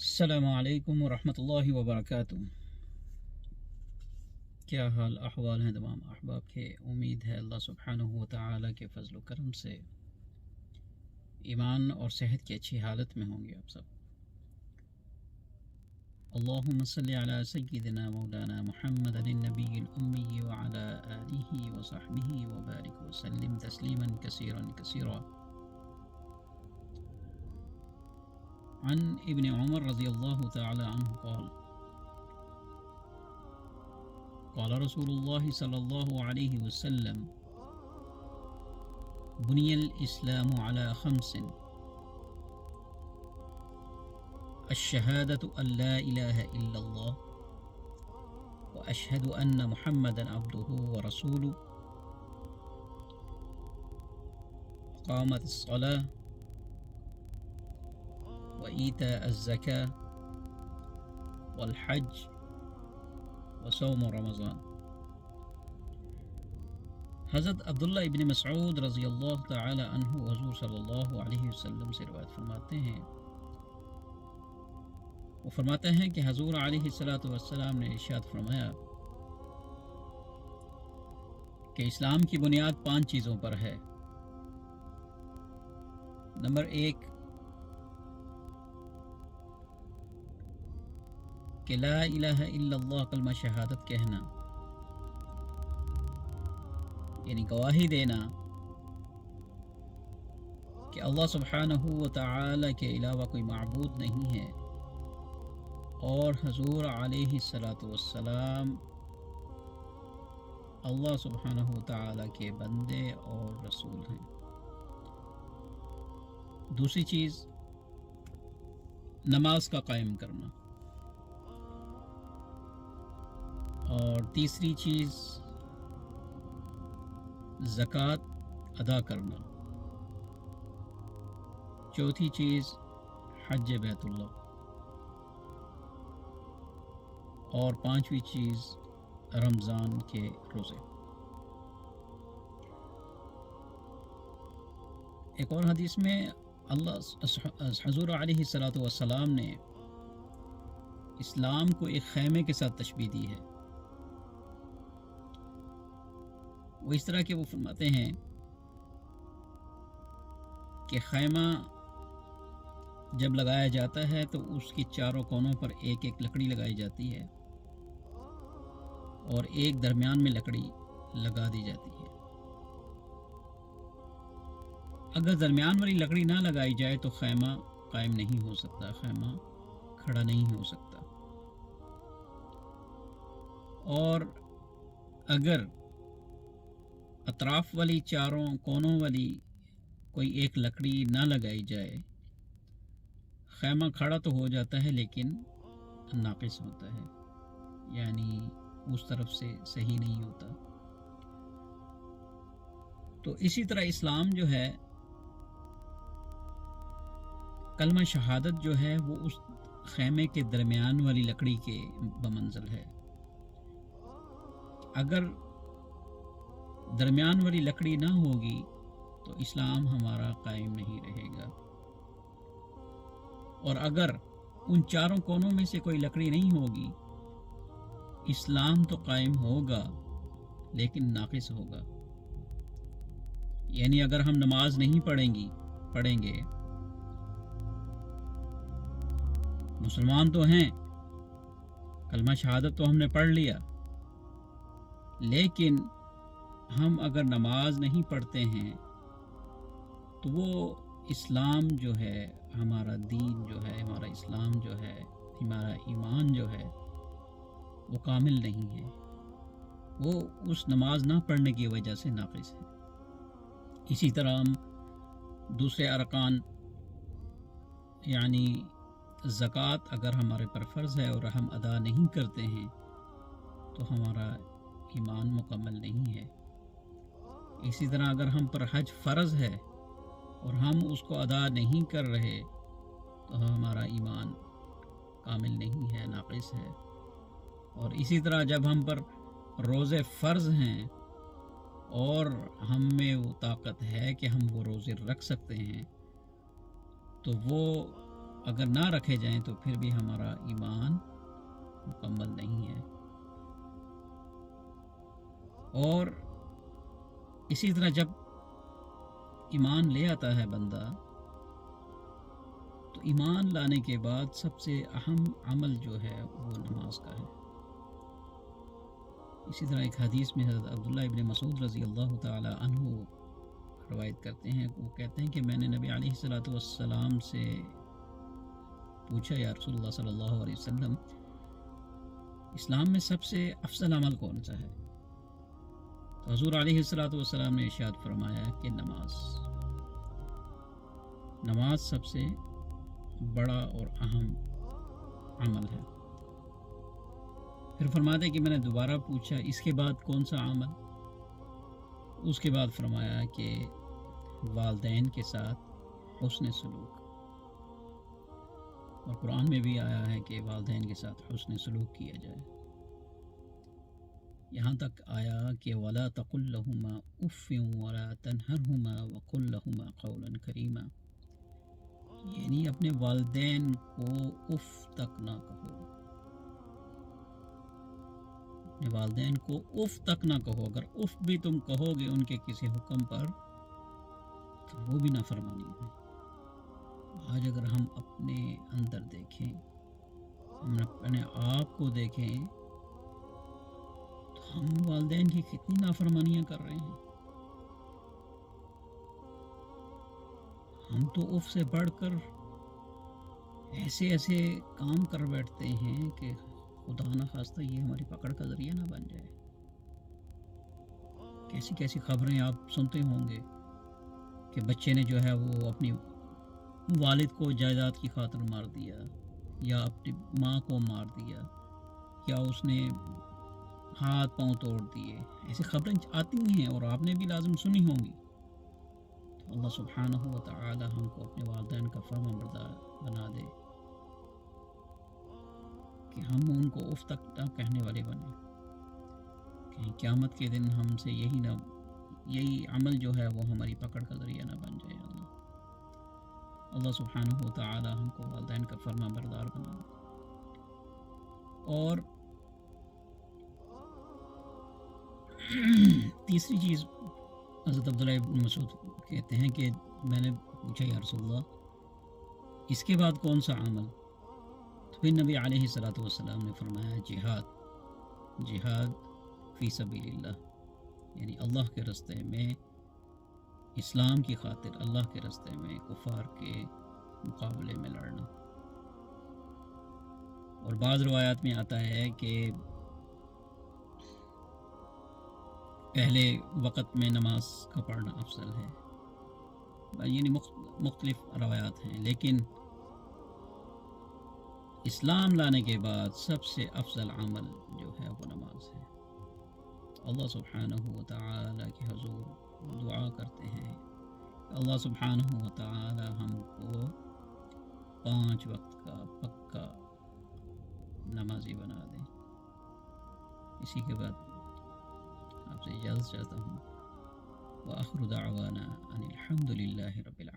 अस्सलामु अलैकुम वरहमतुल्लाहि वबरकातुह। क्या हाल अहवाल हैं तमाम अहबाब के। उम्मीद है अल्लाह सुब्हानहू व तआला के फजल करम से ईमान और सेहत की अच्छी हालत में होंगे आप सब। अल्लाहुम्मा सल्लि अला सय्यिदिना मौलाना मुहम्मदिन नबिय्यिल उम्मी व अला आलिहि व सहबिहि व बारिक व सल्लिम तस्लीमन कसीरन कसीरा। अन इब्न उमर रज़ियल्लाहु तआला अन्हु क़ाल रसूलुल्लाह सल्लल्लाहु अलैहि वसल्लम बुनियल इस्लामु अला खम्सिन अश्शहादतु अल्ला इलाहा इल्लल्लाह व अशहदु अन्न मुहम्मदन अब्दुहु व रसूलुहु क़ामतिस सलाह व ईताअज़ ज़काह वल हज व सौम रमज़ान। हज़रत अब्दुल्ला इब्न मसऊद रज़ियल्लाहु तआला अन्हु हुज़ूर सल्लल्लाहु अलैहि वसल्लम से रिवायत फरमाते हैं, वो फरमाते हैं कि हुज़ूर अलैहिस्सलातु वस्सलाम ने इरशाद फरमाया कि इस्लाम की बुनियाद 5 चीज़ों पर है। नंबर 1 कि ला इलाहा इल्लल्लाह कलमा शहादत कहना, यानी गवाही देना कि अल्लाह सुब्हानहू व तआला के अलावा कोई माबूद नहीं है और हुज़ूर अलैहिस्सलातु वस्सलाम अल्लाह सुब्हानहू व तआला के बंदे और रसूल हैं। दूसरी चीज़ नमाज का कायम करना, और तीसरी चीज़ ज़कात अदा करना, चौथी चीज़ हज बैतुल्लाह, और 5वीं चीज़ रमज़ान के रोज़े। एक और हदीस में हुज़ूर अलैहिस्सलातु वस्सलाम ने इस्लाम को एक खैमे के साथ तशबीह दी है। वो इस तरह के वो फरमाते हैं कि खैमा जब लगाया जाता है तो उसके चारों कोनों पर एक एक लकड़ी लगाई जाती है और एक दरमियान में लकड़ी लगा दी जाती है। अगर दरमियान वाली लकड़ी ना लगाई जाए तो खैमा कायम नहीं हो सकता, खैमा खड़ा नहीं हो सकता। और अगर अतराफ वाली चारों कोनों वाली कोई एक लकड़ी ना लगाई जाए, खैमा खड़ा तो हो जाता है लेकिन नाक़िस होता है, यानी उस तरफ से सही नहीं होता। तो इसी तरह इस्लाम जो है, कलमा शहादत जो है वो उस खैमे के दरमियान वाली लकड़ी के बमंज़िल है। अगर दरमियान वाली लकड़ी ना होगी तो इस्लाम हमारा कायम नहीं रहेगा, और अगर उन चारों कोनों में से कोई लकड़ी नहीं होगी, इस्लाम तो कायम होगा लेकिन नाक़िस होगा। यानी अगर हम नमाज नहीं पढ़ेंगे, मुसलमान तो हैं, कलमा शहादत तो हमने पढ़ लिया, लेकिन हम अगर नमाज नहीं पढ़ते हैं तो वो इस्लाम जो है, हमारा दीन जो है, हमारा इस्लाम जो है, हमारा ईमान जो है वो कामिल नहीं है, वो उस नमाज ना पढ़ने की वजह से नाक़िस है। इसी तरह हम दूसरे अरकान यानी ज़कात अगर हमारे पर फ़र्ज़ है और हम अदा नहीं करते हैं तो हमारा ईमान मुकम्मल नहीं है। इसी तरह अगर हम पर हज फ़र्ज़ है और हम उसको अदा नहीं कर रहे तो हमारा ईमान कामिल नहीं है, नाक़िस है। और इसी तरह जब हम पर रोज़े फ़र्ज़ हैं और हम में वो ताकत है कि हम वो रोज़े रख सकते हैं, तो वो اگر نہ رکھے جائیں تو پھر بھی ہمارا ایمان مکمل نہیں ہے۔ اور اسی طرح جب ایمان لے آتا ہے بندہ تو ایمان لانے کے بعد سب سے اہم عمل جو ہے وہ نماز کا ہے۔ اسی طرح ایک حدیث میں حضرت عبداللہ ابن مسعود رضی اللہ تعالی عنہ روایت کرتے ہیں، وہ کہتے ہیں کہ میں نے نبی علیہ الصلوۃ والسلام سے پوچھا، یا رسول اللہ صلی اللہ علیہ وسلم، اسلام میں سب سے افضل عمل کون سا ہے؟ تو حضور علیہ الصلوۃ والسلام نے ارشاد فرمایا کہ نماز سب سے بڑا اور اہم عمل ہے۔ پھر فرماتے کہ میں نے دوبارہ پوچھا اس کے بعد کون سا عمل؟ اس کے بعد فرمایا کہ والدین کے ساتھ حسن سلوک، اور قرآن میں بھی آیا ہے کہ والدین کے ساتھ حسن سلوک کیا جائے۔ یہاں تک آیا کہ وَلَا تَقُلْ لَهُمَا أُفٍّ وَلَا تَنْهَرْهُمَا وَقُلْ لَهُمَا قَوْلًا كَرِيمًا، یعنی اپنے والدین کو اف تک نہ کہو، اپنے والدین کو اف تک نہ کہو۔ اگر اف بھی تم کہو گے ان کے کسی حکم پر تو وہ بھی نافرمانی ہے۔ آج اگر ہم اپنے اندر دیکھیں، ہم اپنے آپ کو دیکھیں، تو ہم والدین کی کتنی نافرمانیاں کر رہے ہیں۔ ہم تو اف سے بڑھ کر ایسے کام کر بیٹھتے ہیں کہ خدا نہ خواستہ یہ ہماری پکڑ کا ذریعہ نہ بن جائے۔ کیسی خبریں آپ سنتے ہوں گے کہ بچے نے جو ہے وہ اپنی والد کو جائیداد کی خاطر مار دیا، یا اپنی ماں کو مار دیا، یا اس نے ہاتھ پاؤں توڑ دیے۔ ایسی خبریں آتی ہیں اور آپ نے بھی لازم سنی ہوں گی۔ تو اللہ سبحانہ و تعالی ہم کو اپنے والدین کا فرما بردار بنا دے کہ ہم ان کو اف تک نہ کہنے والے بنیں، کہیں قیامت کے دن ہم سے یہی عمل جو ہے وہ ہماری پکڑ کا ذریعہ نہ بن جائے۔ اللہ سبحانہ و تعالی ہم کو والدین کا فرما بردار بنا دے۔ اور تیسری چیز حضرت عبداللہ ابن مسعود کہتے ہیں کہ میں نے پوچھا یا رسول اللہ اس کے بعد کون سا عمل؟ تو پھر نبی علیہ الصلوۃ والسلام نے فرمایا جہاد فی سبیل اللہ، یعنی اللہ کے راستے میں، اسلام کی خاطر اللہ کے راستے میں کفار کے مقابلے میں لڑنا۔ اور بعض روایات میں آتا ہے کہ پہلے وقت میں نماز کا پڑھنا افضل ہے، یعنی مختلف روایات ہیں، لیکن اسلام لانے کے بعد سب سے افضل عمل جو ہے وہ نماز ہے۔ اللہ سبحانہ و تعالی کے حضور دعا کرتے ہیں کہ اللہ سبحانہ و تعالی ہم کو 5 وقت کا پکا نمازی بنا دیں۔ اسی کے بعد آپ سے اجازت چاہتا ہوں، وآخر دعوانا ان الحمد للہ رب العالمین۔